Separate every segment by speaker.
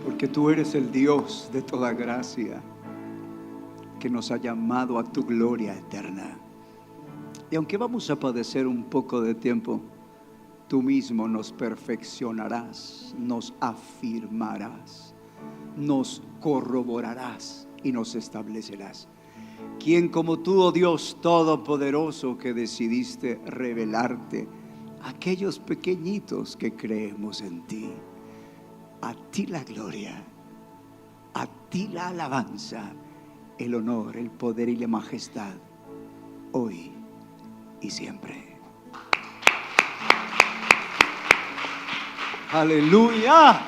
Speaker 1: porque tú eres el Dios de toda gracia, que nos ha llamado a tu gloria eterna. Y aunque vamos a padecer un poco de tiempo, tú mismo nos perfeccionarás, nos afirmarás, nos corroborarás y nos establecerás. ¿Quién como tú, oh Dios Todopoderoso, que decidiste revelarte a aquellos pequeñitos que creemos en ti? A ti la gloria, a ti la alabanza, el honor, el poder y la majestad, hoy y siempre. Aleluya.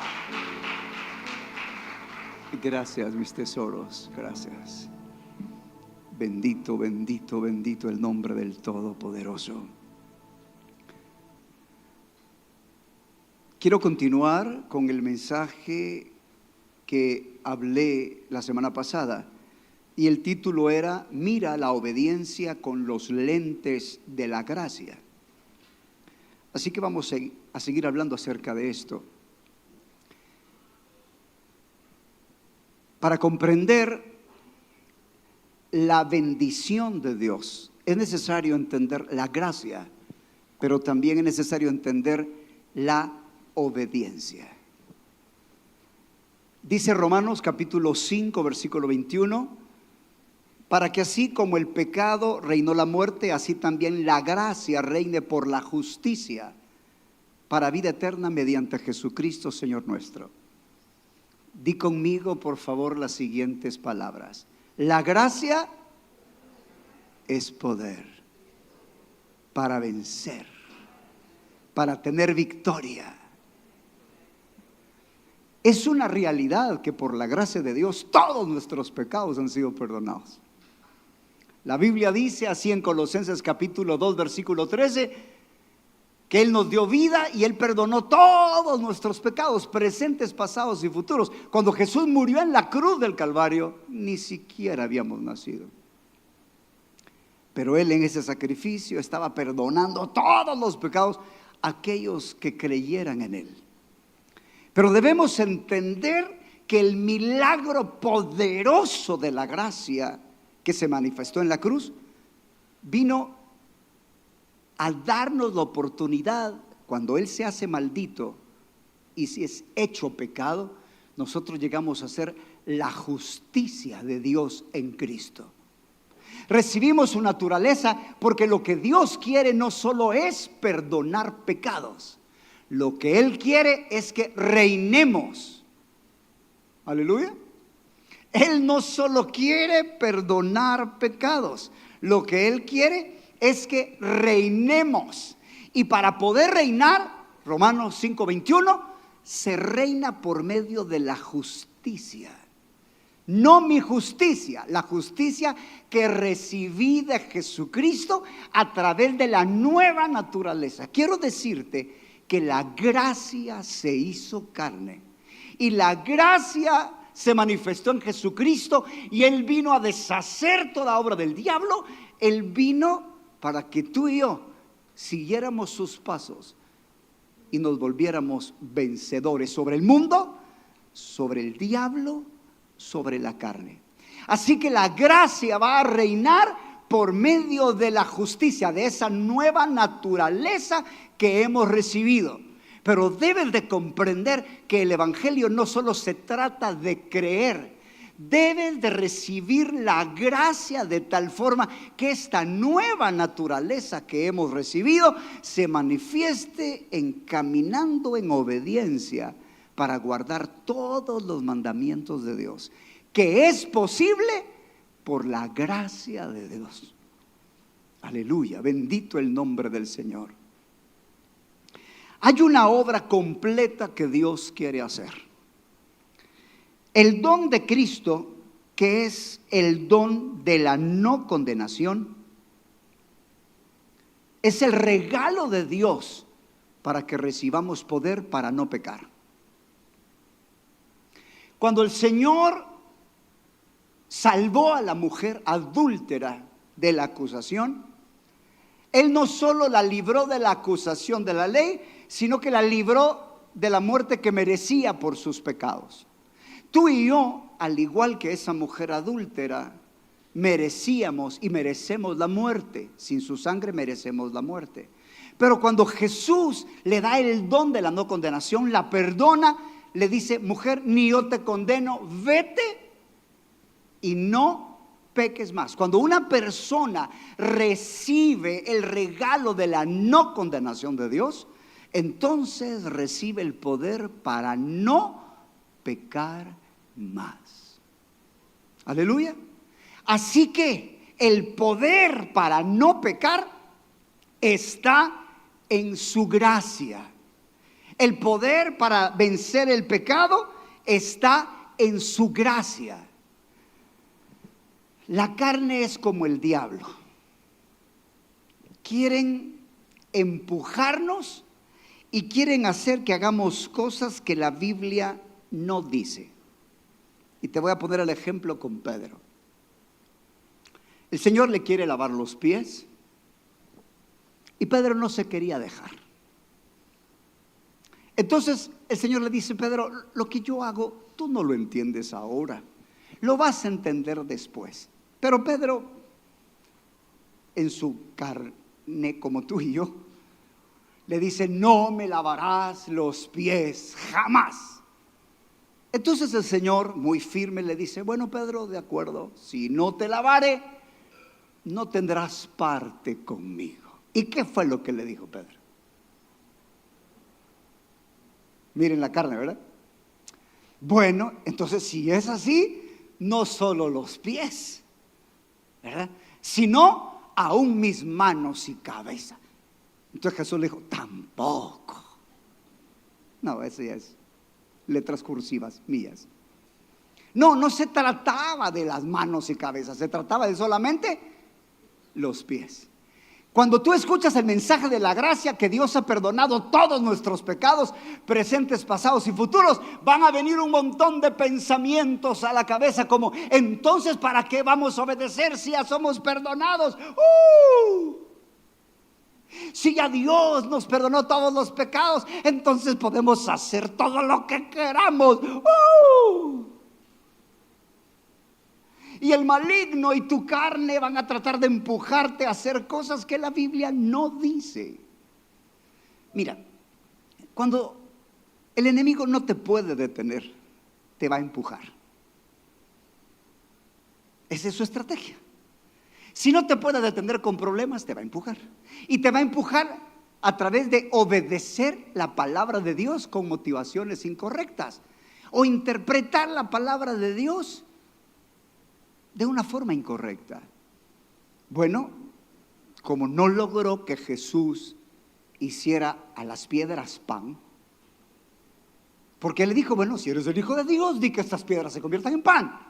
Speaker 1: Gracias, mis tesoros, gracias. Bendito, bendito, bendito el nombre del Todopoderoso. Quiero continuar con el mensaje que hablé la semana pasada, y el título era: mira la obediencia con los lentes de la gracia. Así que vamos a seguir hablando acerca de esto. Para comprender la bendición de Dios es necesario entender la gracia, pero también es necesario entender la obediencia. Dice Romanos capítulo 5 versículo 21: para que así como el pecado reinó la muerte, así también la gracia reine por la justicia para vida eterna mediante Jesucristo Señor nuestro. Di conmigo por favor las siguientes palabras: la gracia es poder para vencer, para tener victoria. Es una realidad que por la gracia de Dios todos nuestros pecados han sido perdonados. La Biblia dice así en Colosenses capítulo 2 versículo 13, que Él nos dio vida y Él perdonó todos nuestros pecados, presentes, pasados y futuros. Cuando Jesús murió en la cruz del Calvario, ni siquiera habíamos nacido. Pero Él en ese sacrificio estaba perdonando todos los pecados a aquellos que creyeran en Él. Pero debemos entender que el milagro poderoso de la gracia que se manifestó en la cruz vino a darnos la oportunidad, cuando Él se hace maldito y si es hecho pecado, nosotros llegamos a ser la justicia de Dios en Cristo. Recibimos su naturaleza porque lo que Dios quiere no solo es perdonar pecados, lo que Él quiere es que reinemos. Aleluya. Él no solo quiere perdonar pecados, lo que Él quiere es que reinemos. Y para poder reinar, Romanos 5:21, se reina por medio de la justicia. No mi justicia, la justicia que recibí de Jesucristo a través de la nueva naturaleza. Quiero decirte que la gracia se hizo carne y la gracia se manifestó en Jesucristo, y Él vino a deshacer toda obra del diablo. Él vino para que tú y yo siguiéramos sus pasos y nos volviéramos vencedores sobre el mundo, sobre el diablo, sobre la carne. Así que la gracia va a reinar por medio de la justicia, de esa nueva naturaleza que hemos recibido. Pero debes de comprender que el evangelio no solo se trata de creer, debes de recibir la gracia de tal forma que esta nueva naturaleza que hemos recibido se manifieste caminando en obediencia para guardar todos los mandamientos de Dios, que es posible por la gracia de Dios. Aleluya, bendito el nombre del Señor. Hay una obra completa que Dios quiere hacer. El don de Cristo, que es el don de la no condenación, es el regalo de Dios para que recibamos poder para no pecar. Cuando el Señor salvó a la mujer adúltera de la acusación, Él no solo la libró de la acusación de la ley, sino que la libró de la muerte que merecía por sus pecados. Tú y yo, al igual que esa mujer adúltera, merecíamos y merecemos la muerte. Sin su sangre merecemos la muerte. Pero cuando Jesús le da el don de la no condenación, la perdona, le dice: mujer, ni yo te condeno, vete y no peques más. Cuando una persona recibe el regalo de la no condenación de Dios, entonces recibe el poder para no pecar más. Aleluya. Así que el poder para no pecar está en su gracia. El poder para vencer el pecado está en su gracia. La carne es como el diablo. Quieren empujarnos y quieren hacer que hagamos cosas que la Biblia no dice. Y te voy a poner el ejemplo con Pedro. El Señor le quiere lavar los pies y Pedro no se quería dejar. Entonces el Señor le dice: Pedro, lo que yo hago, tú no lo entiendes ahora, lo vas a entender después. Pero Pedro, en su carne como tú y yo, le dice: no me lavarás los pies jamás. Entonces el Señor, muy firme, le dice: bueno, Pedro, de acuerdo, si no te lavare, no tendrás parte conmigo. ¿Y qué fue lo que le dijo Pedro? Miren la carne, ¿verdad? Bueno, entonces si es así, no solo los pies, ¿verdad?, sino aún mis manos y cabeza. Entonces Jesús le dijo: tampoco. No, eso ya es letras cursivas mías. No se trataba de las manos y cabezas, se trataba de solamente los pies. Cuando tú escuchas el mensaje de la gracia, que Dios ha perdonado todos nuestros pecados, presentes, pasados y futuros, van a venir un montón de pensamientos a la cabeza como: entonces, ¿para qué vamos a obedecer si ya somos perdonados? Si ya Dios nos perdonó todos los pecados, entonces podemos hacer todo lo que queramos. Y el maligno y tu carne van a tratar de empujarte a hacer cosas que la Biblia no dice. Mira, cuando el enemigo no te puede detener, te va a empujar. Esa es su estrategia. Si no te puede detener con problemas, te va a empujar. Y te va a empujar a través de obedecer la palabra de Dios con motivaciones incorrectas, o interpretar la palabra de Dios de una forma incorrecta. Bueno, como no logró que Jesús hiciera a las piedras pan, porque le dijo: bueno, si eres el Hijo de Dios, di que estas piedras se conviertan en pan.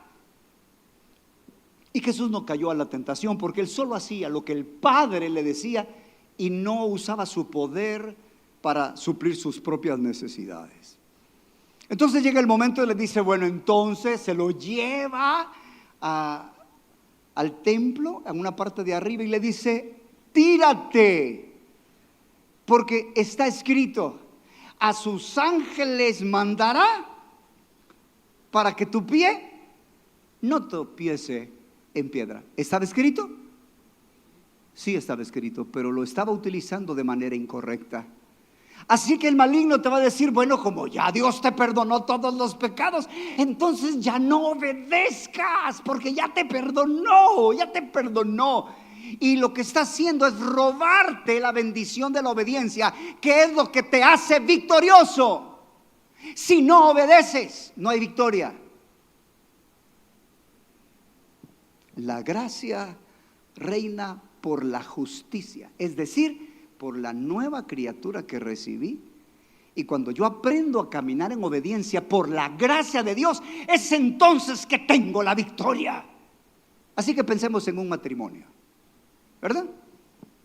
Speaker 1: Y Jesús no cayó a la tentación, porque él solo hacía lo que el Padre le decía y no usaba su poder para suplir sus propias necesidades. Entonces llega el momento y le dice: bueno, entonces se lo lleva al templo, en una parte de arriba, y le dice: tírate, porque está escrito: a sus ángeles mandará para que tu pie no tropiece en piedra. ¿Estaba escrito? Sí, estaba escrito, pero lo estaba utilizando de manera incorrecta. Así que el maligno te va a decir: bueno, como ya Dios te perdonó todos los pecados, entonces ya no obedezcas, porque ya te perdonó, Y lo que está haciendo es robarte la bendición de la obediencia, que es lo que te hace victorioso. Si no obedeces, no hay victoria. La gracia reina por la justicia, es decir, por la nueva criatura que recibí. Y cuando yo aprendo a caminar en obediencia por la gracia de Dios, es entonces que tengo la victoria. Así que pensemos en un matrimonio, ¿verdad?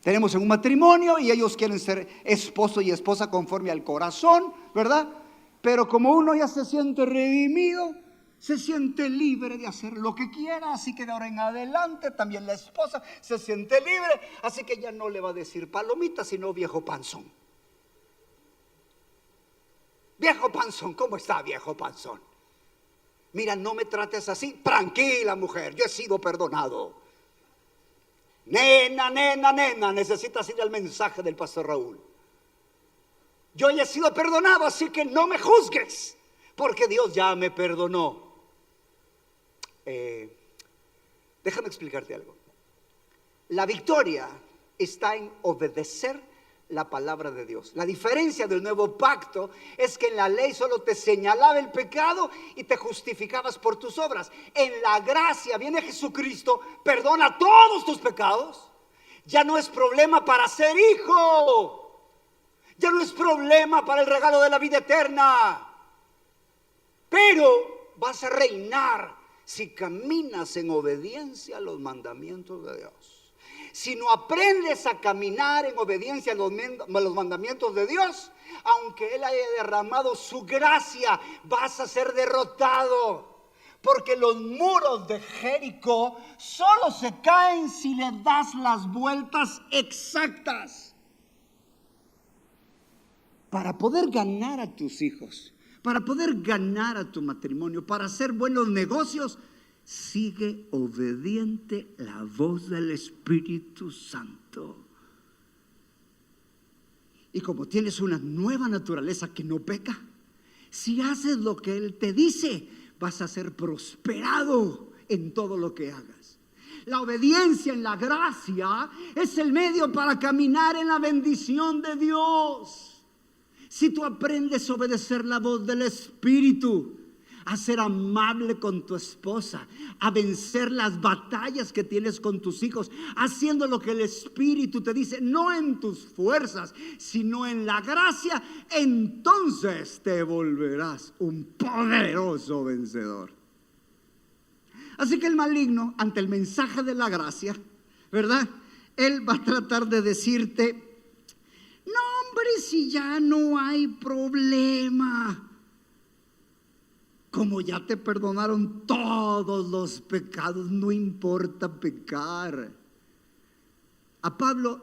Speaker 1: Tenemos en un matrimonio y ellos quieren ser esposo y esposa conforme al corazón, ¿verdad? Pero como uno ya se siente redimido, se siente libre de hacer lo que quiera, así que de ahora en adelante también la esposa se siente libre, así que ya no le va a decir palomita, sino viejo panzón. Viejo panzón, ¿cómo está, viejo panzón? Mira, no me trates así. Tranquila, mujer, yo he sido perdonado. Nena, necesitas ir al mensaje del pastor Raúl. Yo ya he sido perdonado, así que no me juzgues, porque Dios ya me perdonó. Déjame explicarte algo. La victoria está en obedecer la palabra de Dios. La diferencia del nuevo pacto es que en la ley solo te señalaba el pecado y te justificabas por tus obras. En la gracia viene Jesucristo, perdona todos tus pecados. Ya no es problema para ser hijo. Ya no es problema para el regalo de la vida eterna. Pero vas a reinar si caminas en obediencia a los mandamientos de Dios. Si no aprendes a caminar en obediencia a los mandamientos de Dios, aunque Él haya derramado su gracia, vas a ser derrotado. Porque los muros de Jericó solo se caen si le das las vueltas exactas. Para poder ganar a tus hijos, para poder ganar a tu matrimonio, para hacer buenos negocios, sigue obediente la voz del Espíritu Santo. Y como tienes una nueva naturaleza que no peca, si haces lo que Él te dice, vas a ser prosperado en todo lo que hagas. La obediencia en la gracia es el medio para caminar en la bendición de Dios. Si tú aprendes a obedecer la voz del Espíritu, a ser amable con tu esposa, a vencer las batallas que tienes con tus hijos, haciendo lo que el Espíritu te dice, no en tus fuerzas, sino en la gracia, entonces te volverás un poderoso vencedor. Así que el maligno, ante el mensaje de la gracia, ¿verdad? Él va a tratar de decirte, no hombre, si ya no hay problema. Como ya te perdonaron todos los pecados, no importa pecar. A Pablo,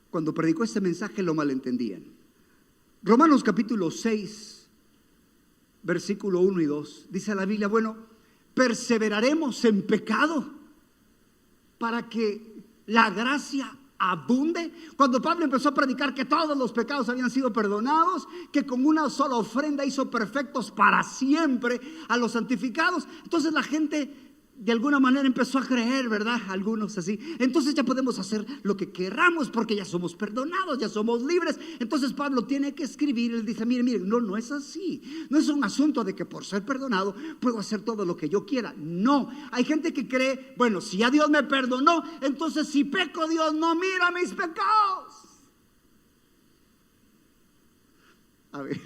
Speaker 1: cuando predicó este mensaje, lo malentendían. Romanos capítulo 6, versículo 1 y 2, dice la Biblia, bueno, perseveraremos en pecado para que la gracia abunde. Cuando Pablo empezó a predicar que todos los pecados habían sido perdonados, que con una sola ofrenda hizo perfectos para siempre a los santificados, entonces la gente de alguna manera empezó a creer, ¿verdad? Algunos así. Entonces ya podemos hacer lo que queramos porque ya somos perdonados, ya somos libres. Entonces Pablo tiene que escribir, él dice, miren, no es así. No es un asunto de que por ser perdonado puedo hacer todo lo que yo quiera. No, hay gente que cree, bueno, si ya Dios me perdonó, entonces si peco, Dios no mira mis pecados. A ver,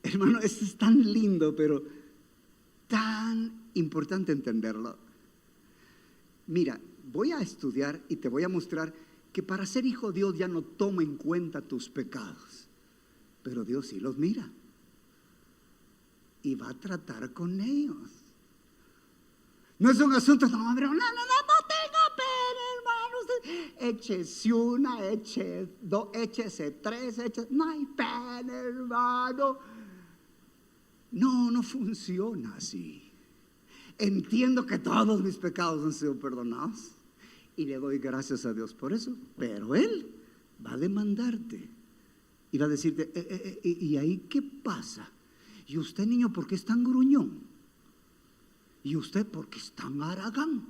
Speaker 1: hermano, esto es tan lindo, pero tan importante entenderlo. Mira, voy a estudiar y te voy a mostrar que para ser hijo Dios ya no toma en cuenta tus pecados, pero Dios sí los mira y va a tratar con ellos. No es un asunto, no tengo pena, hermano. Échese una, échese dos, échese tres, no hay pena, hermano. No funciona así. Entiendo que todos mis pecados han sido perdonados y le doy gracias a Dios por eso, pero Él va a demandarte y va a decirte, ¿y ahí qué pasa? ¿Y usted, niño, por qué es tan gruñón? ¿Y usted por qué es tan haragán?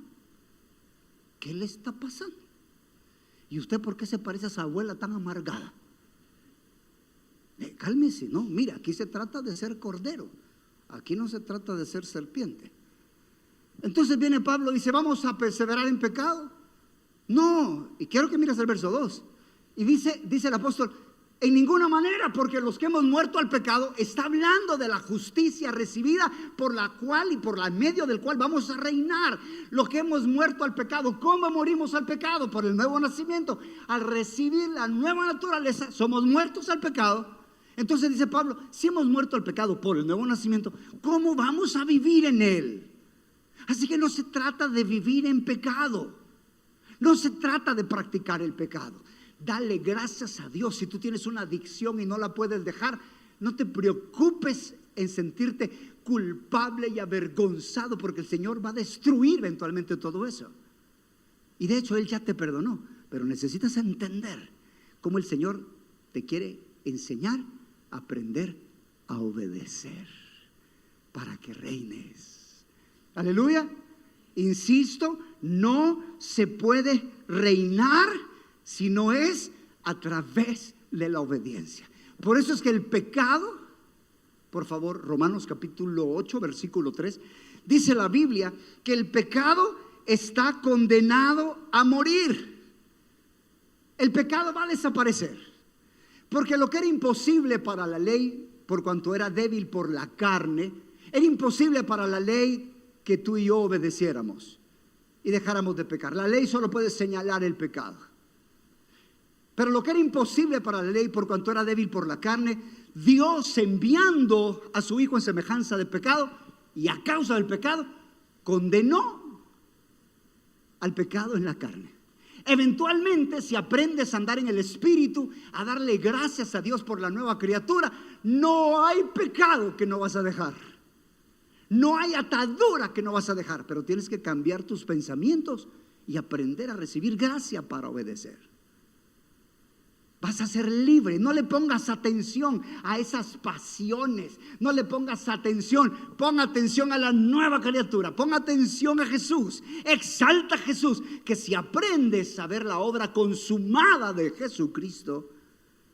Speaker 1: ¿Qué le está pasando? ¿Y usted por qué se parece a su abuela tan amargada? Cálmese, no, mira, aquí se trata de ser cordero, aquí no se trata de ser serpiente. Entonces viene Pablo y dice, ¿vamos a perseverar en pecado? No, y quiero que mires el verso 2. Y dice el apóstol, en ninguna manera, porque los que hemos muerto al pecado, está hablando de la justicia recibida por la cual y por el medio del cual vamos a reinar. Los que hemos muerto al pecado, ¿cómo morimos al pecado? Por el nuevo nacimiento. Al recibir la nueva naturaleza, somos muertos al pecado. Entonces dice Pablo, si hemos muerto al pecado por el nuevo nacimiento, ¿cómo vamos a vivir en él? Así que no se trata de vivir en pecado, no se trata de practicar el pecado. Dale gracias a Dios. Si tú tienes una adicción y no la puedes dejar, no te preocupes en sentirte culpable y avergonzado, porque el Señor va a destruir eventualmente todo eso. Y de hecho Él ya te perdonó, pero necesitas entender cómo el Señor te quiere enseñar a aprender a obedecer para que reines. Aleluya. Insisto, no se puede reinar si no es a través de la obediencia. Por eso es que el pecado, por favor, Romanos capítulo 8, versículo 3, dice la Biblia que el pecado está condenado a morir. El pecado va a desaparecer, porque lo que era imposible para la ley, por cuanto era débil por la carne, era imposible para la ley que tú y yo obedeciéramos y dejáramos de pecar. La ley solo puede señalar el pecado. Pero lo que era imposible para la ley, por cuanto era débil por la carne, Dios, enviando a su Hijo en semejanza de pecado y a causa del pecado, condenó al pecado en la carne. Eventualmente, si aprendes a andar en el Espíritu, a darle gracias a Dios por la nueva criatura, no hay pecado que no vas a dejar. No hay atadura que no vas a dejar, pero tienes que cambiar tus pensamientos y aprender a recibir gracia para obedecer. Vas a ser libre. No le pongas atención a esas pasiones. No le pongas atención. Pon atención a la nueva criatura. Pon atención a Jesús. Exalta a Jesús. Que si aprendes a ver la obra consumada de Jesucristo,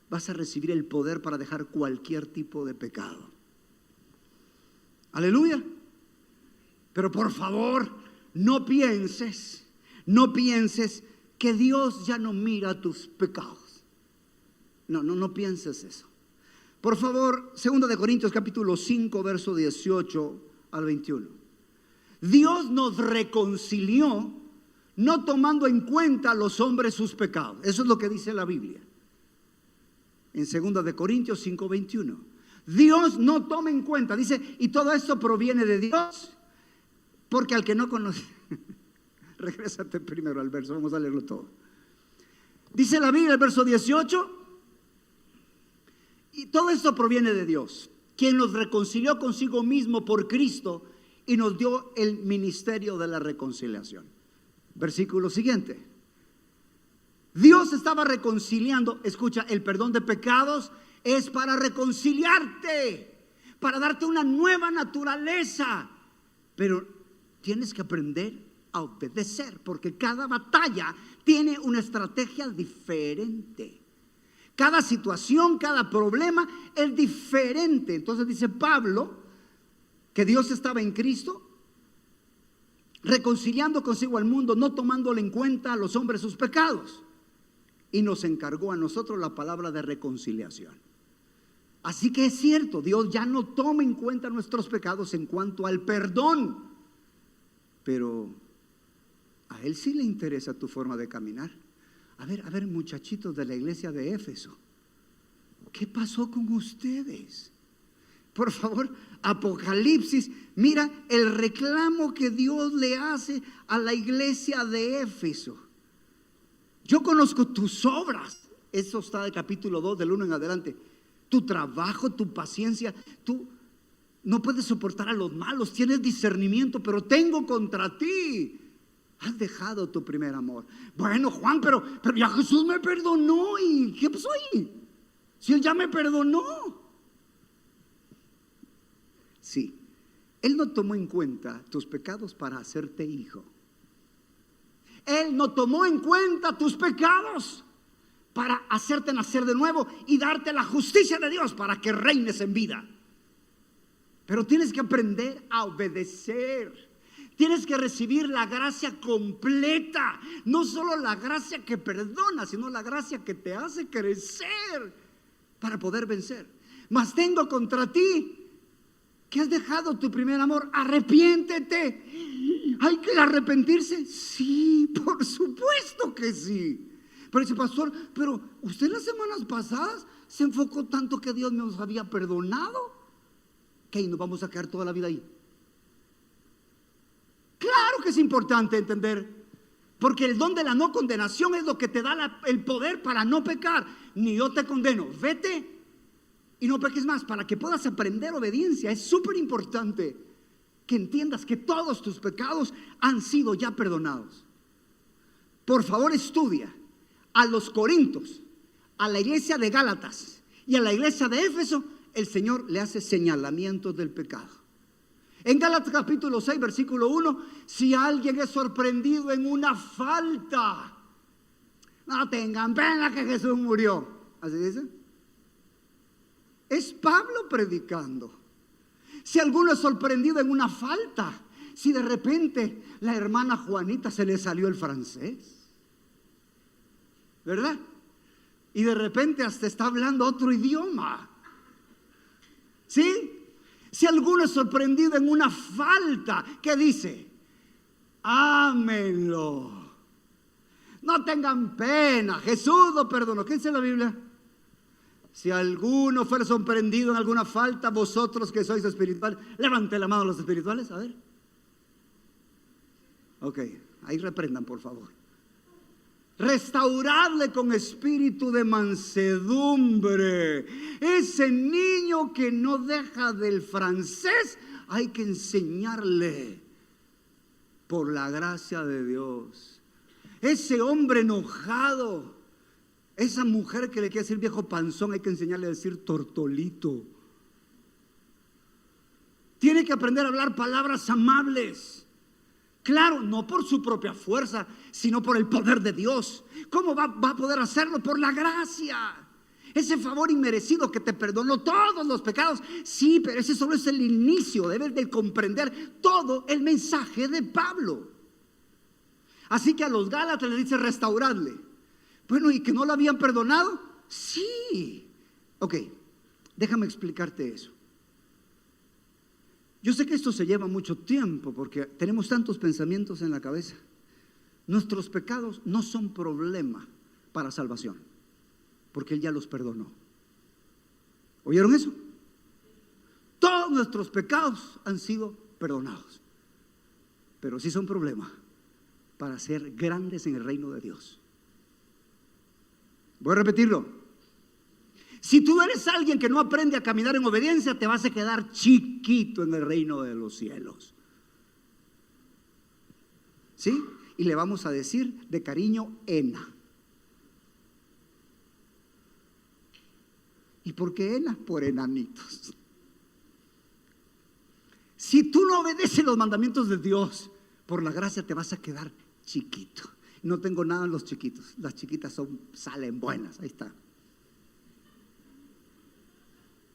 Speaker 1: vas a recibir el poder para dejar cualquier tipo de pecado. Aleluya. Pero por favor, no pienses que Dios ya no mira tus pecados. No pienses eso. Por favor, 2 Corintios capítulo 5, verso 18 al 21. Dios nos reconcilió no tomando en cuenta a los hombres sus pecados. Eso es lo que dice la Biblia. En 2 Corintios 5, 21. Dios no toma en cuenta, dice, y todo esto proviene de Dios, porque al que no conoce, regrésate primero al verso, vamos a leerlo todo. Dice la Biblia, el verso 18, y todo esto proviene de Dios, quien nos reconcilió consigo mismo por Cristo y nos dio el ministerio de la reconciliación. Versículo siguiente. Dios estaba reconciliando, escucha, el perdón de pecados es para reconciliarte, para darte una nueva naturaleza. Pero tienes que aprender a obedecer, porque cada batalla tiene una estrategia diferente. Cada situación, cada problema es diferente. Entonces dice Pablo que Dios estaba en Cristo, reconciliando consigo al mundo, no tomándole en cuenta a los hombres sus pecados. Y nos encargó a nosotros la palabra de reconciliación. Así que es cierto, Dios ya no toma en cuenta nuestros pecados en cuanto al perdón. Pero a Él sí le interesa tu forma de caminar. A ver, muchachitos de la iglesia de Éfeso, ¿qué pasó con ustedes? Por favor, Apocalipsis, mira el reclamo que Dios le hace a la iglesia de Éfeso. Yo conozco tus obras. Eso está del capítulo 2, del 1 en adelante. Tu trabajo, tu paciencia, tú no puedes soportar a los malos, tienes discernimiento, pero tengo contra ti. Has dejado tu primer amor. Bueno, Juan, pero ya Jesús me perdonó. ¿Y qué pasó ahí? Si Él ya me perdonó. Sí, Él no tomó en cuenta tus pecados para hacerte hijo. Él no tomó en cuenta tus pecados para hacerte nacer de nuevo y darte la justicia de Dios para que reines en vida. Pero tienes que aprender a obedecer. Tienes que recibir la gracia completa. No solo la gracia que perdona, sino la gracia que te hace crecer para poder vencer. Mas tengo contra ti que has dejado tu primer amor. Arrepiéntete. ¿Hay que arrepentirse? Sí, por supuesto que sí. Pero dice, pastor, pero usted las semanas pasadas se enfocó tanto que Dios nos había perdonado, que nos vamos a quedar toda la vida ahí. Claro que es importante entender, porque el don de la no condenación es lo que te da el poder para no pecar. Ni yo te condeno, vete y no peques más. Para que puedas aprender obediencia es súper importante que entiendas que todos tus pecados han sido ya perdonados. Por favor, estudia a los Corintios, a la iglesia de Gálatas y a la iglesia de Éfeso. El Señor le hace señalamientos del pecado. En Gálatas capítulo 6 versículo 1, si alguien es sorprendido en una falta, no tengan pena que Jesús murió. ¿Así dice? Es Pablo predicando. Si alguno es sorprendido en una falta, si de repente la hermana Juanita se le salió el francés, ¿verdad? Y de repente hasta está hablando otro idioma, ¿sí? Si alguno es sorprendido en una falta, ¿qué dice? Ámenlo. No tengan pena, Jesús lo perdonó. ¿Qué dice la Biblia? Si alguno fuera sorprendido en alguna falta, vosotros que sois espirituales, levante la mano los espirituales, a ver. Ok, ahí reprendan por favor. Restauradle con espíritu de mansedumbre. Ese niño que no deja del francés, hay que enseñarle por la gracia de Dios. Ese hombre enojado, esa mujer que le quiere decir viejo panzón, hay que enseñarle a decir tortolito. Tiene que aprender a hablar palabras amables. Claro, no por su propia fuerza, sino por el poder de Dios. ¿Cómo va a poder hacerlo? Por la gracia. Ese favor inmerecido que te perdonó todos los pecados. Sí, pero ese solo es el inicio. Debes de comprender todo el mensaje de Pablo. Así que a los Gálatas les dice restauradle. Bueno, ¿y que no lo habían perdonado? Sí. Ok, déjame explicarte eso. Yo sé que esto se lleva mucho tiempo porque tenemos tantos pensamientos en la cabeza. Nuestros pecados no son problema para salvación, porque Él ya los perdonó. ¿Oyeron eso? Todos nuestros pecados han sido perdonados, pero sí son problema para ser grandes en el reino de Dios. Voy a repetirlo. Si tú eres alguien que no aprende a caminar en obediencia, te vas a quedar chiquito en el reino de los cielos. ¿Sí? Y le vamos a decir de cariño, Ena. ¿Y por qué Ena? Por enanitos. Si tú no obedeces los mandamientos de Dios, por la gracia te vas a quedar chiquito. No tengo nada en los chiquitos. Las chiquitas salen buenas. Ahí está.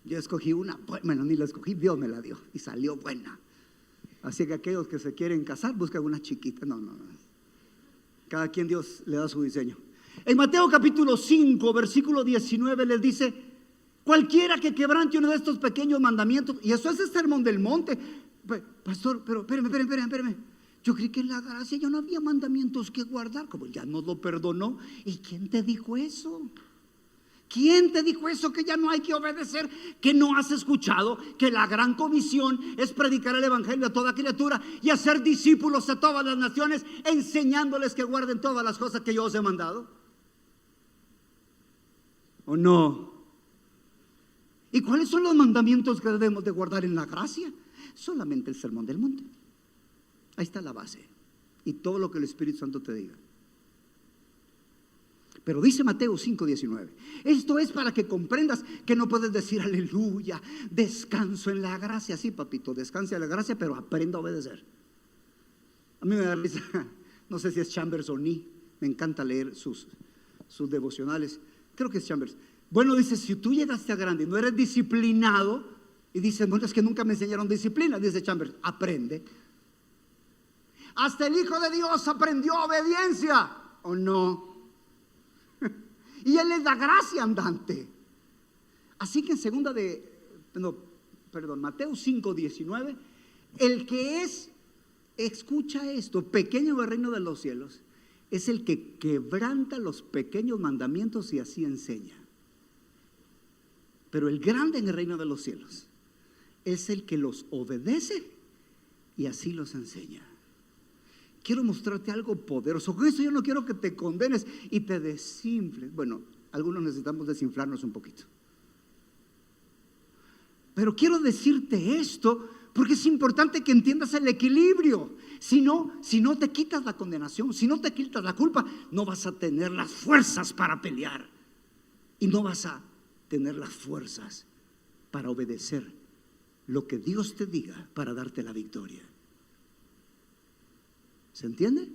Speaker 1: Yo escogí una, bueno, ni la escogí, Dios me la dio y salió buena. Así que aquellos que se quieren casar, buscan una chiquita. No. Cada quien Dios le da su diseño. En Mateo capítulo 5, versículo 19 les dice: cualquiera que quebrante uno de estos pequeños mandamientos, y eso es el sermón del monte. Pastor, pero espérame. Yo creí que en la gracia ya no había mandamientos que guardar, como ya nos lo perdonó. ¿Y quién te dijo eso? ¿Quién te dijo eso? Que ya no hay que obedecer. ¿Que no has escuchado que la gran comisión es predicar el evangelio a toda criatura y hacer discípulos a todas las naciones, enseñándoles que guarden todas las cosas que yo os he mandado? ¿O no? ¿Y cuáles son los mandamientos que debemos de guardar en la gracia? Solamente el sermón del monte. Ahí está la base. Y todo lo que el Espíritu Santo te diga. Pero dice Mateo 5:19, esto es para que comprendas que no puedes decir aleluya, descanso en la gracia. Sí, papito, descansa en la gracia, pero aprenda a obedecer. A mí me da risa, no sé si es Chambers o ni, me encanta leer sus devocionales, creo que es Chambers. Bueno, dice, si tú llegaste a grande y no eres disciplinado, y dice, bueno, es que nunca me enseñaron disciplina, dice Chambers, aprende. Hasta el Hijo de Dios aprendió obediencia, ¿o no? Y Él es la gracia andante. Así que en Mateo 5:19, el que es, escucha esto, pequeño en el reino de los cielos, es el que quebranta los pequeños mandamientos y así enseña. Pero el grande en el reino de los cielos es el que los obedece y así los enseña. Quiero mostrarte algo poderoso. Con eso yo no quiero que te condenes y te desinfles. Bueno, algunos necesitamos desinflarnos un poquito. Pero quiero decirte esto porque es importante que entiendas el equilibrio. Si no te quitas la condenación, si no te quitas la culpa, no vas a tener las fuerzas para pelear. Y no vas a tener las fuerzas para obedecer lo que Dios te diga para darte la victoria. ¿Se entiende?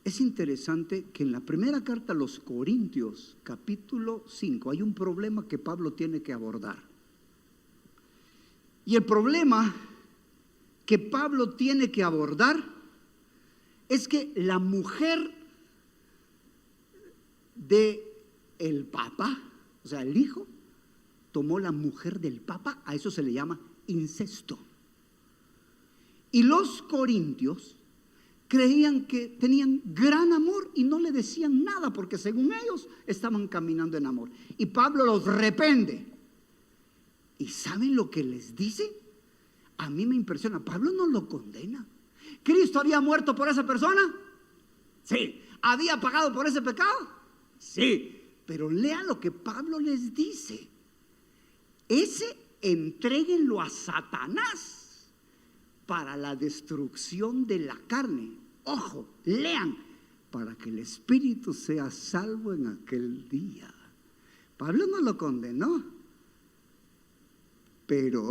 Speaker 1: Es interesante que en la primera carta a los Corintios, capítulo 5, hay un problema que Pablo tiene que abordar. Y el problema que Pablo tiene que abordar es que la mujer del Papa, o sea, el hijo, tomó la mujer del Papa. A eso se le llama incesto. Y los corintios creían que tenían gran amor y no le decían nada porque según ellos estaban caminando en amor. Y Pablo los reprende. ¿Y saben lo que les dice? A mí me impresiona. Pablo no lo condena. ¿Cristo había muerto por esa persona? Sí. ¿Había pagado por ese pecado? Sí. Pero lea lo que Pablo les dice. Ese entréguenlo a Satanás para la destrucción de la carne. Ojo, lean, para que el espíritu sea salvo en aquel día. Pablo no lo condenó. Pero,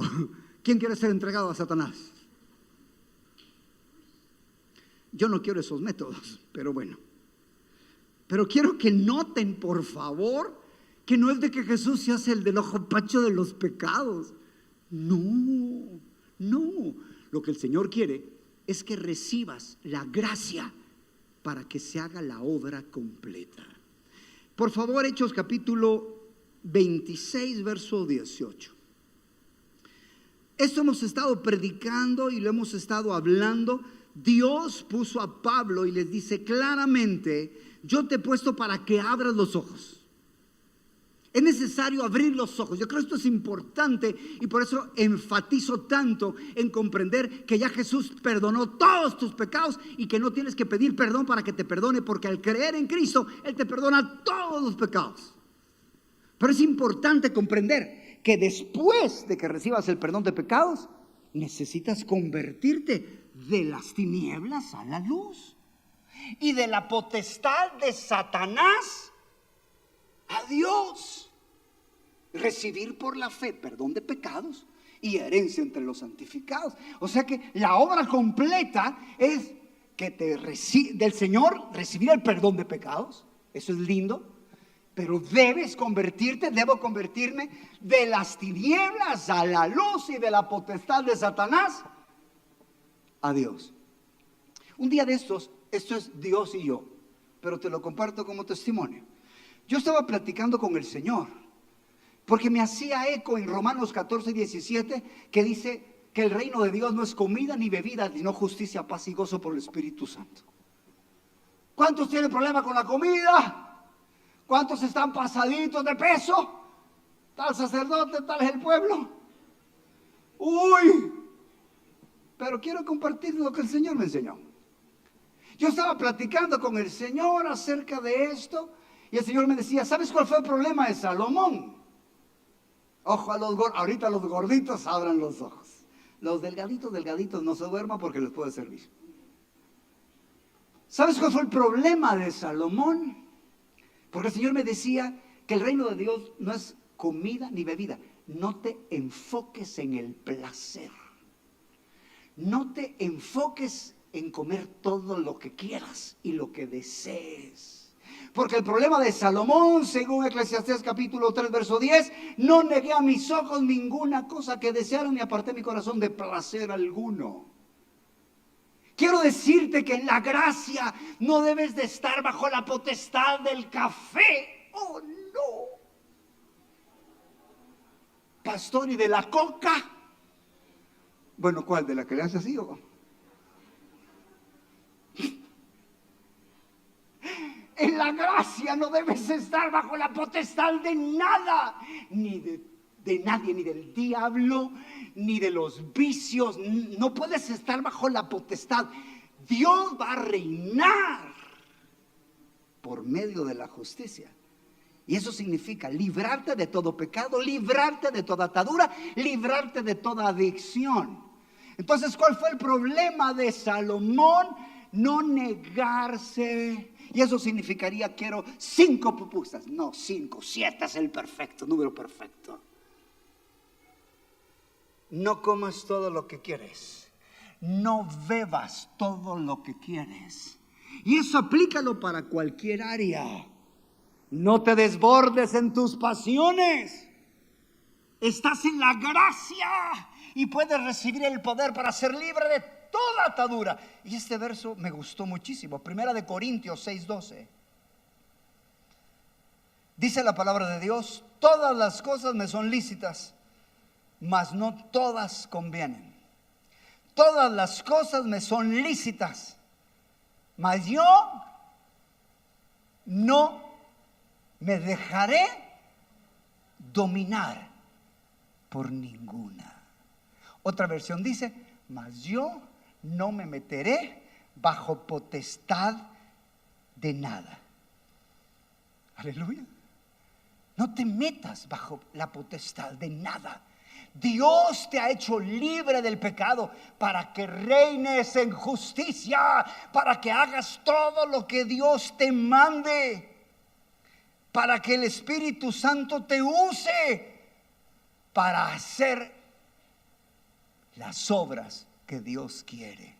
Speaker 1: ¿quién quiere ser entregado a Satanás? Yo no quiero esos métodos, pero bueno. Pero quiero que noten, por favor, que no es de que Jesús se hace el del ojo pacho de los pecados. No. Lo que el Señor quiere es que recibas la gracia para que se haga la obra completa. Por favor, Hechos capítulo 26, verso 18. Esto hemos estado predicando y lo hemos estado hablando. Dios puso a Pablo y les dice claramente: yo te he puesto para que abras los ojos. Es necesario abrir los ojos. Yo creo que esto es importante y por eso enfatizo tanto en comprender que ya Jesús perdonó todos tus pecados y que no tienes que pedir perdón para que te perdone, porque al creer en Cristo Él te perdona todos los pecados. Pero es importante comprender que después de que recibas el perdón de pecados, necesitas convertirte de las tinieblas a la luz y de la potestad de Satanás a Dios. Recibir por la fe perdón de pecados y herencia entre los santificados. O sea que la obra completa es que del Señor recibir el perdón de pecados. Eso es lindo. Pero debo convertirme de las tinieblas a la luz y de la potestad de Satanás a Dios. Un día de estos, esto es Dios y yo, pero te lo comparto como testimonio. Yo estaba platicando con el Señor, porque me hacía eco en Romanos 14, 17, que dice que el reino de Dios no es comida ni bebida, sino justicia, paz y gozo por el Espíritu Santo. ¿Cuántos tienen problema con la comida? ¿Cuántos están pasaditos de peso? Tal sacerdote, tal es el pueblo. Uy, pero quiero compartir lo que el Señor me enseñó. Yo estaba platicando con el Señor acerca de esto y el Señor me decía: ¿sabes cuál fue el problema de Salomón? Ojo, ahorita los gorditos abran los ojos. Los delgaditos no se duerman porque les puede servir. ¿Sabes cuál fue el problema de Salomón? Porque el Señor me decía que el reino de Dios no es comida ni bebida. No te enfoques en el placer. No te enfoques en comer todo lo que quieras y lo que desees. Porque el problema de Salomón, según Eclesiastés capítulo 3, verso 10, no negué a mis ojos ninguna cosa que desearon ni aparté mi corazón de placer alguno. Quiero decirte que en la gracia no debes de estar bajo la potestad del café. Oh, no. Pastor, ¿y de la coca? Bueno, ¿cuál? ¿De la que le hace así o? En la gracia no debes estar bajo la potestad de nada, ni de nadie, ni del diablo, ni de los vicios. No puedes estar bajo la potestad. Dios va a reinar por medio de la justicia. Y eso significa librarte de todo pecado, librarte de toda atadura, librarte de toda adicción. Entonces, ¿cuál fue el problema de Salomón? No negarse. Y eso significaría: quiero 5 pupusas. No, 5, 7 es el perfecto, número perfecto. No comas todo lo que quieres. No bebas todo lo que quieres. Y eso aplícalo para cualquier área. No te desbordes en tus pasiones. Estás en la gracia y puedes recibir el poder para ser libre de toda atadura. Y este verso me gustó muchísimo. 1 Corintios 6:12. Dice la palabra de Dios: todas las cosas me son lícitas, mas no todas convienen. Todas las cosas me son lícitas, mas yo no me dejaré dominar por ninguna. Otra versión dice: mas yo no me meteré bajo potestad de nada. Aleluya. No te metas bajo la potestad de nada. Dios te ha hecho libre del pecado para que reines en justicia, para que hagas todo lo que Dios te mande, para que el Espíritu Santo te use para hacer las obras que Dios quiere.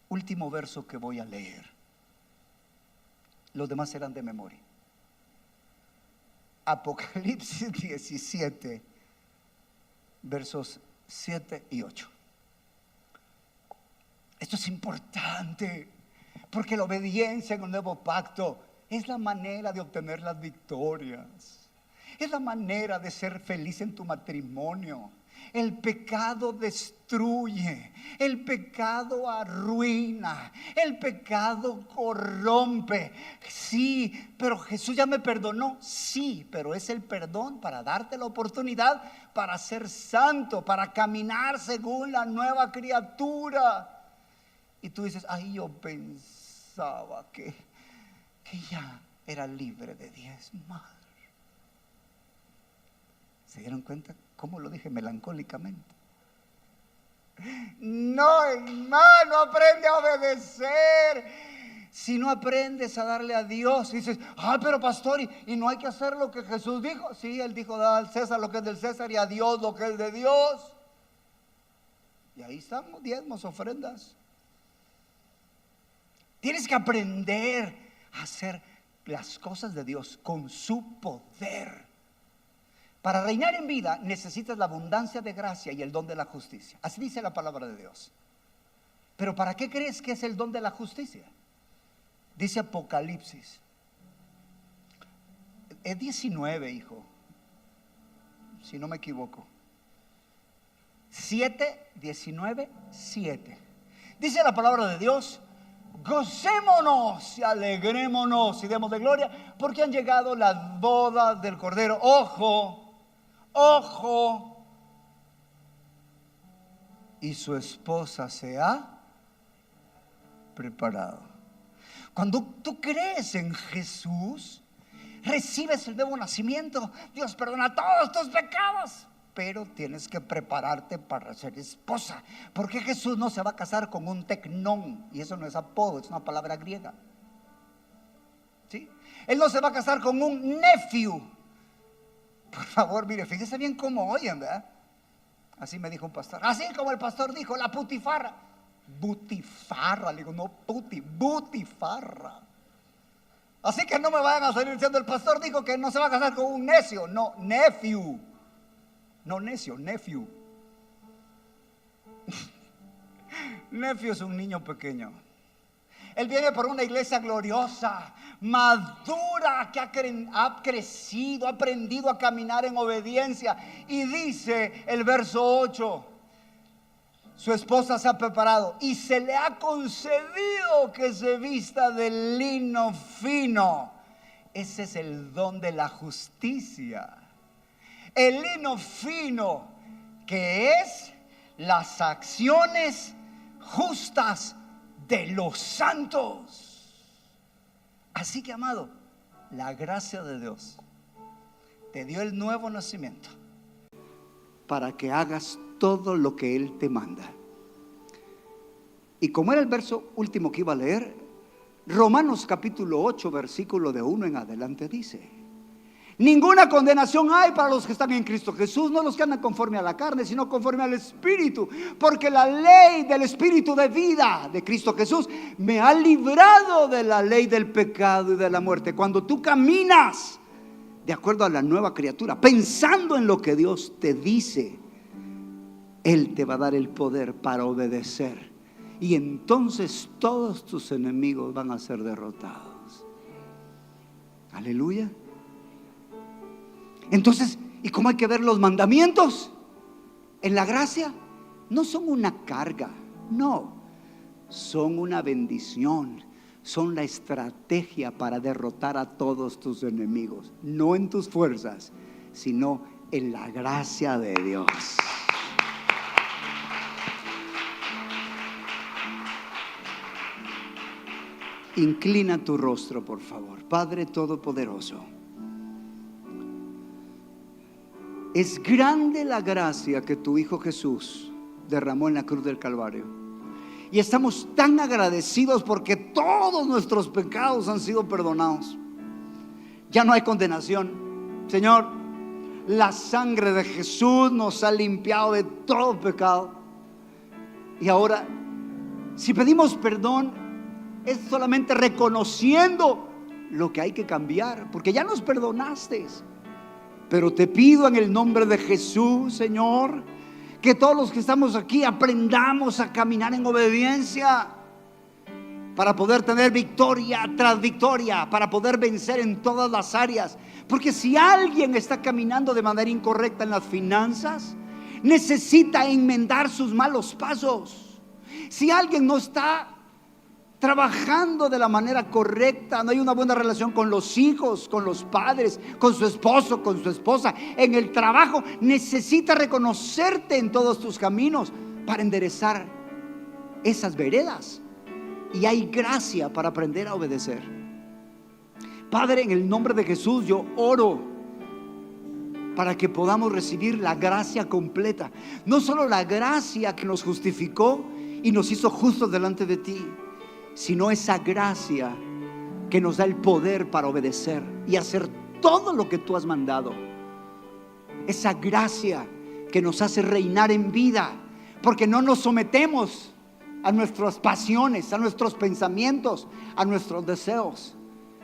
Speaker 1: Último verso que voy a leer. Los demás serán de memoria. Apocalipsis 17, versos 7 y 8. Esto es importante, porque la obediencia en el nuevo pacto es la manera de obtener las victorias. Es la manera de ser feliz en tu matrimonio. El pecado destruye, el pecado arruina, el pecado corrompe. Sí, pero Jesús ya me perdonó. Sí, pero es el perdón para darte la oportunidad para ser santo, para caminar según la nueva criatura. Y tú dices: ay, yo pensaba que ya era libre de diezmar. ¿Se dieron cuenta cómo lo dije melancólicamente? No, hermano, aprende a obedecer. Si no aprendes a darle a Dios, dices: ah, pero pastor, y no hay que hacer lo que Jesús dijo. Sí, Él dijo: da al César lo que es del César y a Dios lo que es de Dios. Y ahí estamos, diezmos, ofrendas. Tienes que aprender a hacer las cosas de Dios con su poder. Para reinar en vida necesitas la abundancia de gracia y el don de la justicia. Así dice la palabra de Dios. Pero ¿para qué crees que es el don de la justicia? Dice Apocalipsis. Es 19, hijo, si no me equivoco. 7, 19, 7. Dice la palabra de Dios: gocémonos y alegrémonos y demos de gloria, porque han llegado las bodas del Cordero. Ojo, ojo. Y su esposa se ha preparado. Cuando tú crees en Jesús, recibes el nuevo nacimiento. Dios perdona todos tus pecados, pero tienes que prepararte para ser esposa, porque Jesús no se va a casar con un tecnón, y eso no es apodo, es una palabra griega. ¿Sí? Él no se va a casar con un nephew. Por favor, mire, fíjese bien cómo oyen, ¿verdad? Así me dijo un pastor, así como el pastor dijo, la putifarra. Butifarra, le digo, no puti, butifarra. Así que no me vayan a salir diciendo: el pastor dijo que no se va a casar con un necio. No, nephew. No necio, nephew. Nephew es un niño pequeño. Él viene por una iglesia gloriosa, madura, que ha crecido, ha aprendido a caminar en obediencia. Y dice el verso 8: su esposa se ha preparado y se le ha concedido que se vista de lino fino. Ese es el don de la justicia. El lino fino, que es las acciones justas de los santos. Así que, amado, la gracia de Dios te dio el nuevo nacimiento para que hagas todo lo que Él te manda. Y como era el verso último que iba a leer, Romanos capítulo 8, versículo de 1 en adelante dice: ninguna condenación hay para los que están en Cristo Jesús, no los que andan conforme a la carne, sino conforme al Espíritu, porque la ley del Espíritu de vida de Cristo Jesús me ha librado de la ley del pecado y de la muerte. Cuando tú caminas de acuerdo a la nueva criatura, pensando en lo que Dios te dice, Él te va a dar el poder para obedecer, y entonces todos tus enemigos van a ser derrotados. Aleluya. Entonces, ¿y cómo hay que ver los mandamientos? En la gracia no son una carga, no, son una bendición, son la estrategia para derrotar a todos tus enemigos, no en tus fuerzas, sino en la gracia de Dios. Inclina tu rostro, por favor. Padre Todopoderoso, es grande la gracia que tu Hijo Jesús derramó en la cruz del Calvario. Y estamos tan agradecidos porque todos nuestros pecados han sido perdonados. Ya no hay condenación. Señor, la sangre de Jesús nos ha limpiado de todo pecado. Y ahora, si pedimos perdón, es solamente reconociendo lo que hay que cambiar, porque ya nos perdonaste. Pero te pido en el nombre de Jesús, Señor, que todos los que estamos aquí aprendamos a caminar en obediencia para poder tener victoria tras victoria, para poder vencer en todas las áreas. Porque si alguien está caminando de manera incorrecta en las finanzas, necesita enmendar sus malos pasos. Si alguien no está trabajando de la manera correcta, no hay una buena relación con los hijos, con los padres, con su esposo, con su esposa, en el trabajo, necesita reconocerte en todos tus caminos para enderezar esas veredas. Y hay gracia para aprender a obedecer. Padre, en el nombre de Jesús yo oro para que podamos recibir la gracia completa. No solo la gracia que nos justificó y nos hizo justos delante de ti, sino esa gracia que nos da el poder para obedecer y hacer todo lo que tú has mandado. Esa gracia que nos hace reinar en vida, porque no nos sometemos a nuestras pasiones, a nuestros pensamientos, a nuestros deseos,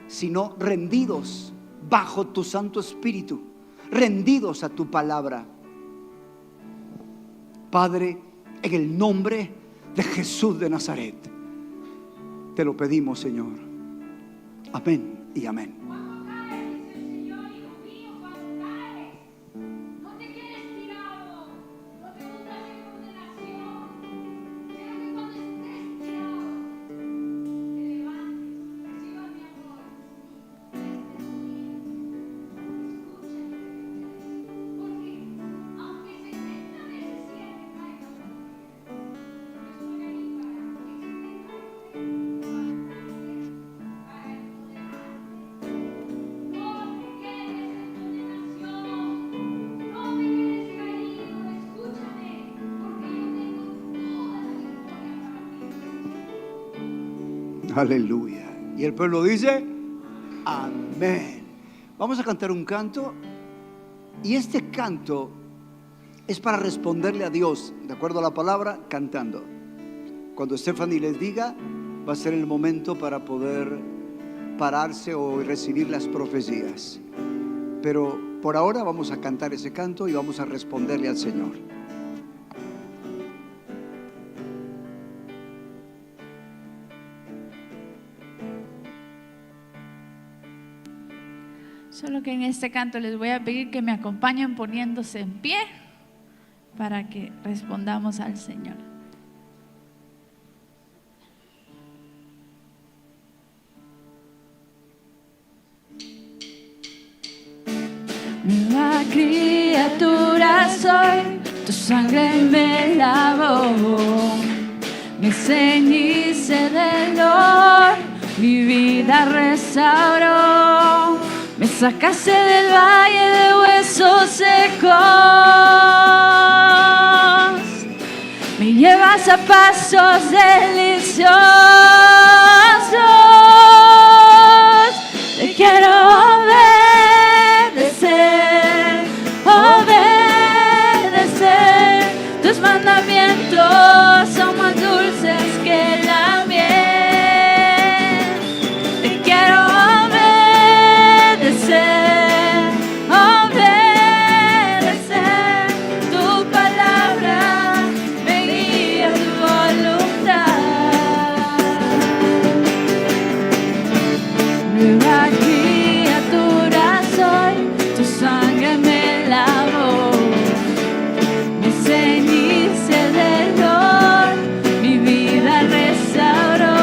Speaker 1: sino rendidos bajo tu Santo Espíritu, rendidos a tu palabra. Padre, en el nombre de Jesús de Nazaret, te lo pedimos, Señor. Amén y amén. Aleluya. Y el pueblo dice amén. Vamos a cantar un canto, y este canto es para responderle a Dios de acuerdo a la palabra, cantando. Cuando Stephanie les diga, va a ser el momento para poder pararse o recibir las profecías. Pero por ahora vamos a cantar ese canto y vamos a responderle al Señor.
Speaker 2: Solo que en este canto les voy a pedir que me acompañen poniéndose en pie para que respondamos al Señor. Nueva criatura soy, tu sangre me lavó, me ceñice de dolor, mi vida restauró. sacaste del valle de huesos secos, me llevas a pasos deliciosos. Te quiero obedecer, obedecer. Tus mandamientos son más dulces que la miel. Te quiero obedecer, obedecer. Tu palabra me guía, tu voluntad. Nueva criatura soy, tu sangre me lavó, me ceñiste del dolor, mi vida restauró.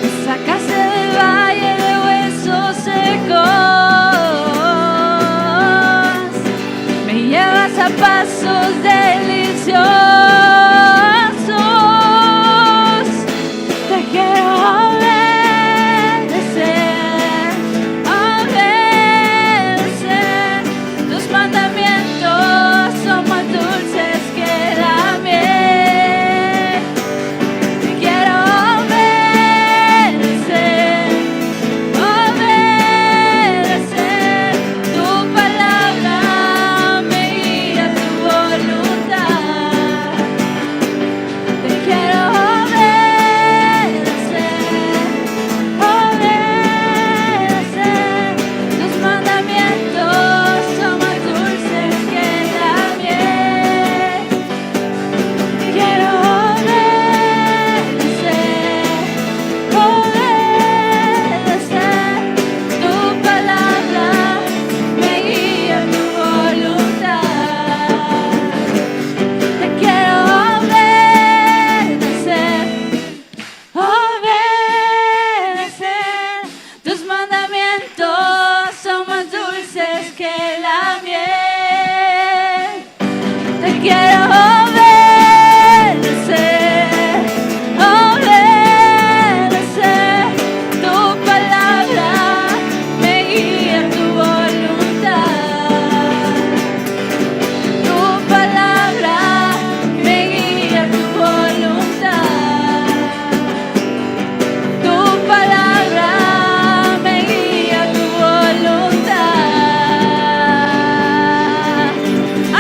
Speaker 2: Me sacaste del valle de huesos secos, me llevas a pasos deliciosos. Te quiero obedecer, obedecer. Tus mandamientos son más dulces que la miel. Te quiero obedecer, obedecer. Tu palabra me guía, tu voluntad. Te quiero obedecer, obedecer. Tus mandamientos son más dulces que la miel. Te quiero obedecer, obedecer. Tu palabra me guía, tu voluntad. Te quiero obedecer, obedecer. Tus mandamientos son más dulces que la miel. Te quiero obedecer, obedecer. Tu palabra me guía, tu voluntad. Tu palabra me guía, tu voluntad. Tu palabra me guía, tu voluntad.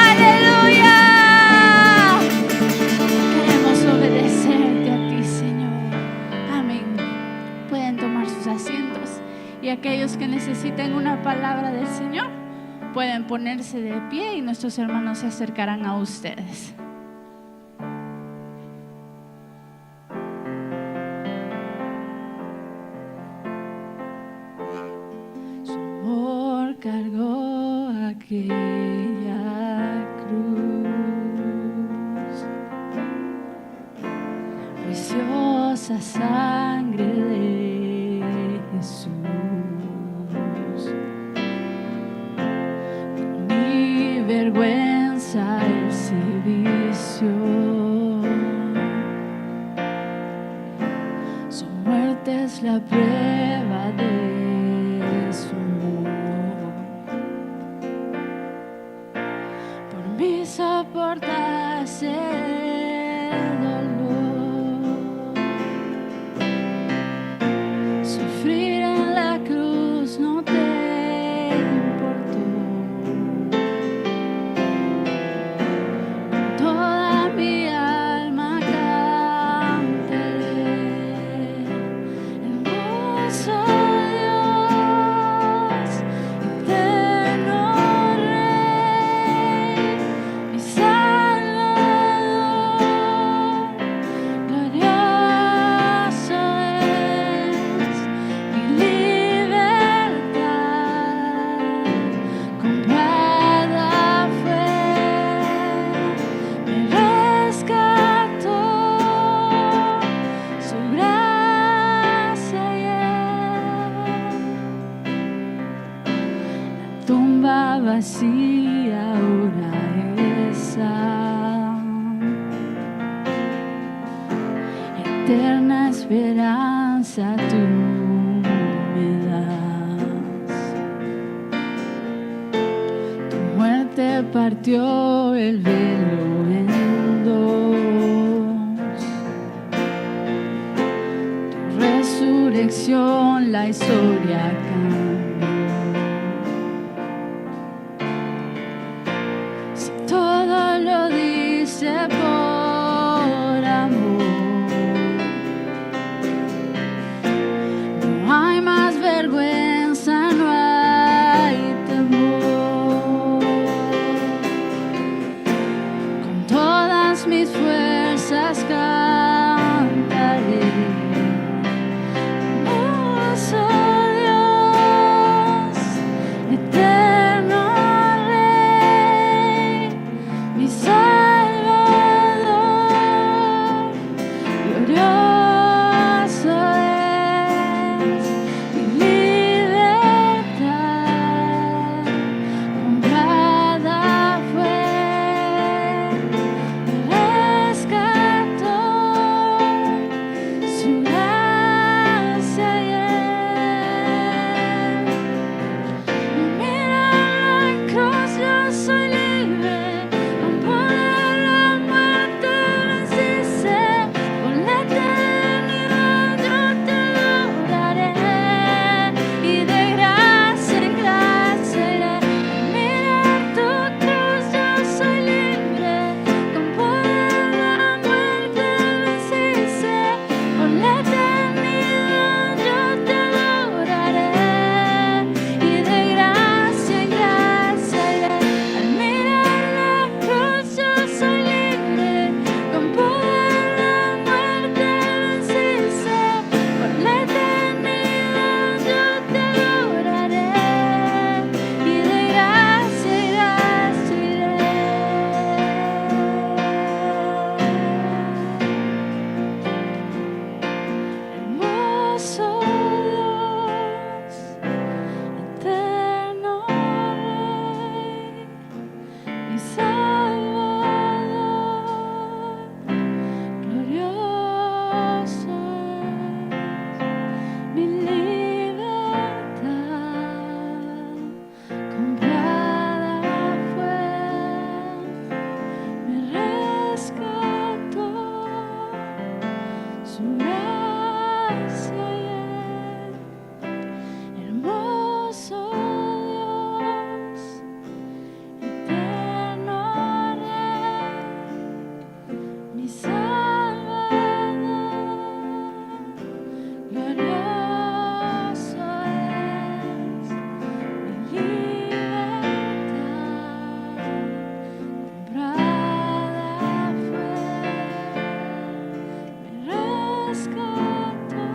Speaker 2: Aleluya. Queremos obedecerte a ti, Señor. Amén. Pueden tomar sus asientos y aquellos que necesiten una palabra del Señor pueden ponerse de pie y nuestros hermanos se acercarán a ustedes. Su amor cargó aquella cruz, preciosa sangre de Jesús. Mi vergüenza el servicio, su muerte es la prueba de su amor. Por mí soportas el dolor, sufrir en la cruz no te importó. Toda mi alma cantaré, hermoso Dios, eterno Rey, mi Salvador, glorioso es mi libertad. Comprada fue, me rescató, su gracia la tumba vacía ahora esa, eterna esperanza tú me das. partió el velo en dos. Tu resurrección, la historia cambió. Si todo lo dice por amor, no hay más vergüenza, no hay temor. Con todas mis fuerzas cantaré. Hermoso Dios, eterno Rey, mi Salvador, glorioso es mi libertad, comprada fue, me rescató, su gracia y mira la cruz, yo soy libre, con poder la muerte venciste, por la eternidad yo te adoraré, y de gracia en gracia iré. Mira tu cruz, yo soy libre, con poder la muerte venciste, por la eternidad yo te adoraré, y de gracia en gracia iré. Al mirar la cruz yo soy libre, con poder la muerte venciste, por la eternidad yo te adoraré, y de gracia en gracia iré. Hermoso Dios, eterno Rey, mi Salvador, glorioso es mi libertad, comprada fue, me rescató, su gracia y hermoso Dios, eterno Rey, mi Salvador, glorioso es mi libertad, comprada fue, me rescató,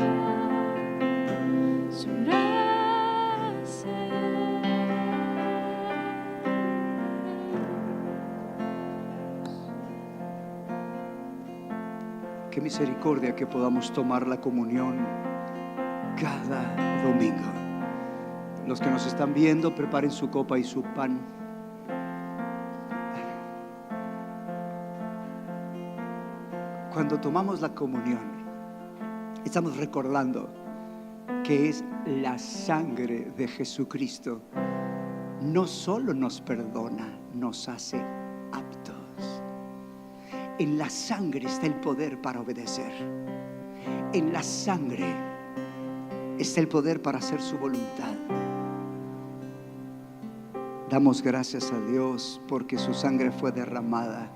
Speaker 2: su gracia
Speaker 1: Qué misericordia que podamos tomar la comunión cada domingo. Los que nos están viendo, preparen su copa y su pan. Cuando tomamos la comunión, estamos recordando que es la sangre de Jesucristo. No solo nos perdona, nos hace aptos. En la sangre está el poder para obedecer. En la sangre está el poder para hacer su voluntad. Damos gracias a Dios porque su sangre fue derramada.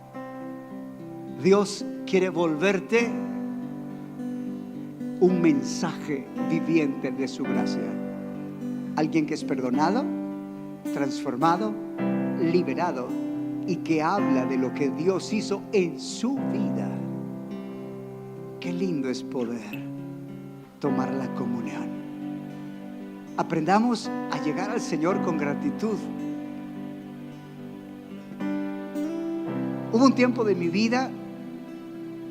Speaker 1: Dios quiere volverte un mensaje viviente de su gracia. Alguien que es perdonado, transformado, liberado y que habla de lo que Dios hizo en su vida. Qué lindo es poder tomar la comunión. Aprendamos a llegar al Señor con gratitud. Hubo un tiempo de mi vida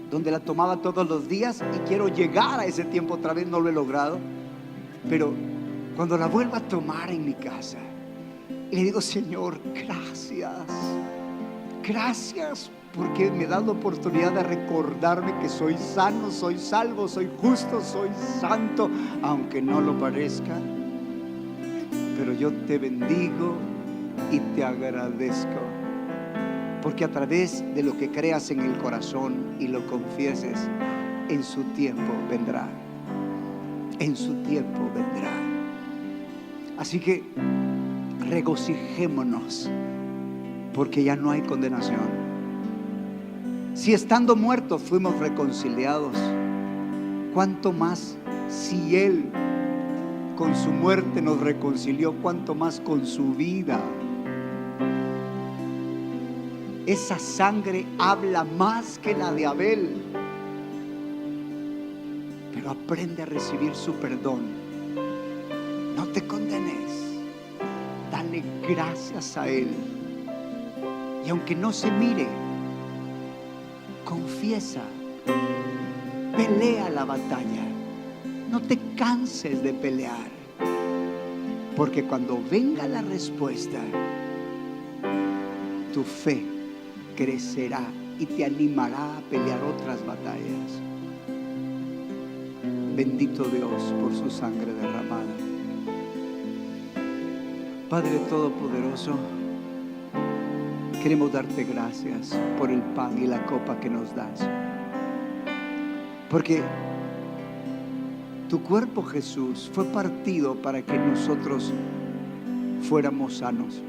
Speaker 1: donde la tomaba todos los días y quiero llegar a ese tiempo otra vez, no lo he logrado, pero cuando la vuelva a tomar en mi casa, le digo: Señor, gracias porque me das la oportunidad de recordarme que soy sano, soy salvo, soy justo, soy santo, aunque no lo parezca. Pero yo te bendigo y te agradezco Porque a través de lo que creas en el corazón y lo confieses, en su tiempo vendrá. En su tiempo vendrá. Así que regocijémonos, porque ya no hay condenación. Si estando muertos fuimos reconciliados, ¿cuánto más si Él con su muerte nos reconcilió? ¿Cuánto más con su vida? Esa sangre habla más que la de Abel. Pero aprende a recibir su perdón. No te condenes. Dale gracias a Él. Y aunque no se mire, confiesa. Pelea la batalla. No te canses de pelear. Porque cuando venga la respuesta, tu fe crecerá y te animará a pelear otras batallas. Bendito Dios por su sangre derramada. Padre Todopoderoso, queremos darte gracias por el pan y la copa que nos das. Porque tu cuerpo, Jesús, fue partido para que nosotros fuéramos sanos.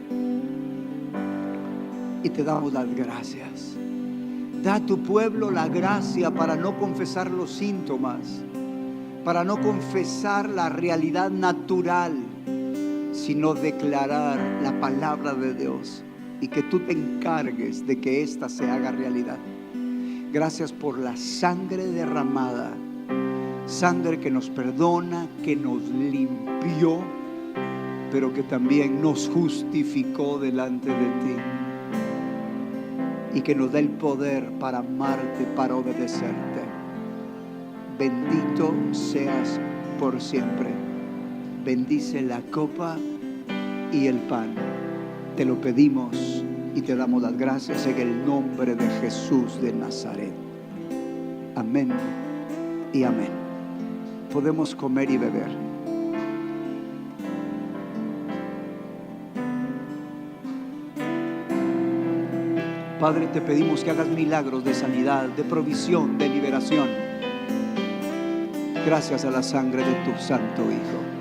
Speaker 1: Y te damos las gracias. Da a tu pueblo la gracia para no confesar los síntomas, para no confesar la realidad natural, sino declarar la palabra de Dios y que tú te encargues de que ésta se haga realidad. Gracias por la sangre derramada, sangre que nos perdona, que nos limpió, pero que también nos justificó delante de ti. Y que nos da el poder para amarte, para obedecerte. Bendito seas por siempre. Bendice la copa y el pan. Te lo pedimos y te damos las gracias en el nombre de Jesús de Nazaret. Amén y amén. Podemos comer y beber. Padre, te pedimos que hagas milagros de sanidad, de provisión, de liberación. Gracias a la sangre de tu Santo Hijo.